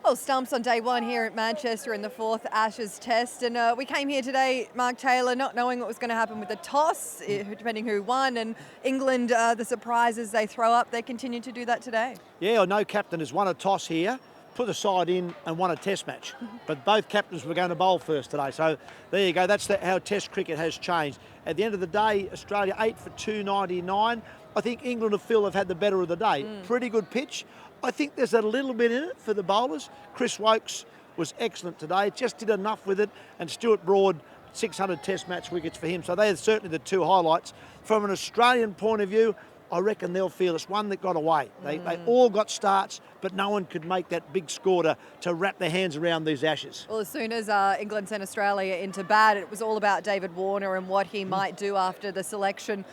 Well, stumps on day one here at Manchester in the fourth Ashes Test. And we came here today, Mark Taylor, not knowing what was going to happen with the toss, depending who won. And England, the surprises they throw up, they continue to do that today. Yeah, no captain has won a toss here, put a side in and won a test match. But both captains were going to bowl first today. So there you go. That's how test cricket has changed. At the end of the day, Australia 8 for 299. I think England have had the better of the day. Pretty good pitch. I think there's a little bit in it for the bowlers. Chris Wokes was excellent today, just did enough with it, and Stuart Broad, 600 test match wickets for him. So they are certainly the two highlights. From an Australian point of view, I reckon they'll feel it's one that got away. They all got starts, but no one could make that big score to wrap their hands around these Ashes. Well, as soon as England sent Australia into bat, it was all about David Warner and what he might do after the selection,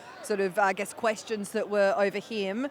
questions that were over him.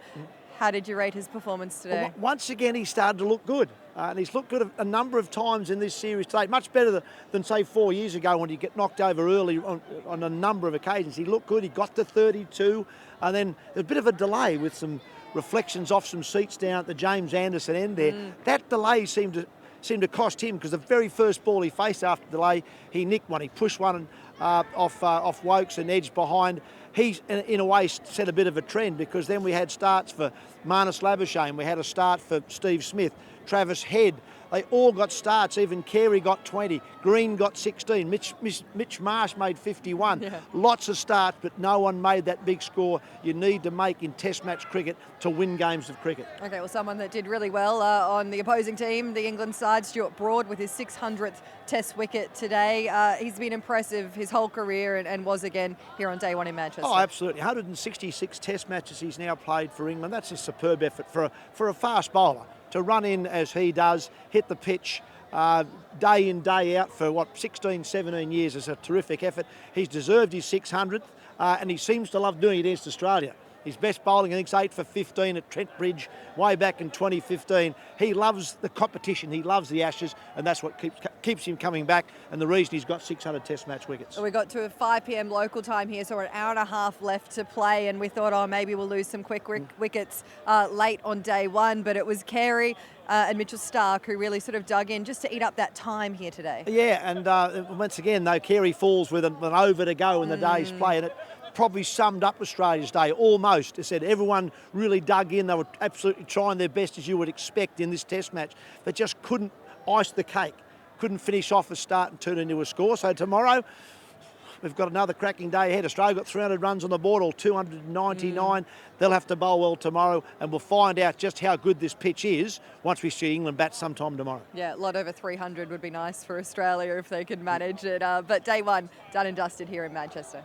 How did you rate his performance today? Well, once again, he started to look good. And he's looked good a number of times in this series today. Much better than say 4 years ago when he get knocked over early on a number of occasions. He looked good. He got to 32. And then a bit of a delay with some reflections off some seats down at the James Anderson end there. That delay seemed to cost him, because the very first ball he faced after delay, he nicked one. He pushed one off Wokes and edged behind. He's, in a way, set a bit of a trend, because then we had starts for Marnus Labuschagne, we had a start for Steve Smith, Travis Head. They all got starts. Even Carey got 20. Green got 16. Mitch Marsh made 51. Yeah. Lots of starts, but no one made that big score you need to make in Test match cricket to win games of cricket. Okay, well, someone that did really well on the opposing team, the England side, Stuart Broad, with his 600th Test wicket today. He's been impressive his whole career and was again here on day one in Manchester. Oh, absolutely. 166 Test matches he's now played for England. That's a superb effort for a fast bowler. To run in as he does, hit the pitch day in, day out for 16, 17 years is a terrific effort. He's deserved his 600th and he seems to love doing it against Australia. His best bowling, I think, is 8 for 15 at Trent Bridge way back in 2015. He loves the competition, he loves the Ashes, and that's what keeps him coming back, and the reason he's got 600 Test match wickets. We got to a 5 p.m. local time here, so we're an hour and a half left to play, and we thought, maybe we'll lose some quick wickets late on day one, but it was Carey and Mitchell Starc who really sort of dug in just to eat up that time here today. Yeah, and once again, though, Carey falls with an over to go in the day's play, and it probably summed up Australia's day almost. It said everyone really dug in. They were absolutely trying their best, as you would expect in this Test match, but just couldn't ice the cake, couldn't finish off a start and turn it into a score. So tomorrow we've got another cracking day ahead. Australia got 300 runs on the board, or 299. They'll have to bowl well tomorrow, and we'll find out just how good this pitch is once we see England bat sometime tomorrow. Yeah, a lot over 300 would be nice for Australia if they could manage it. But day one, done and dusted here in Manchester.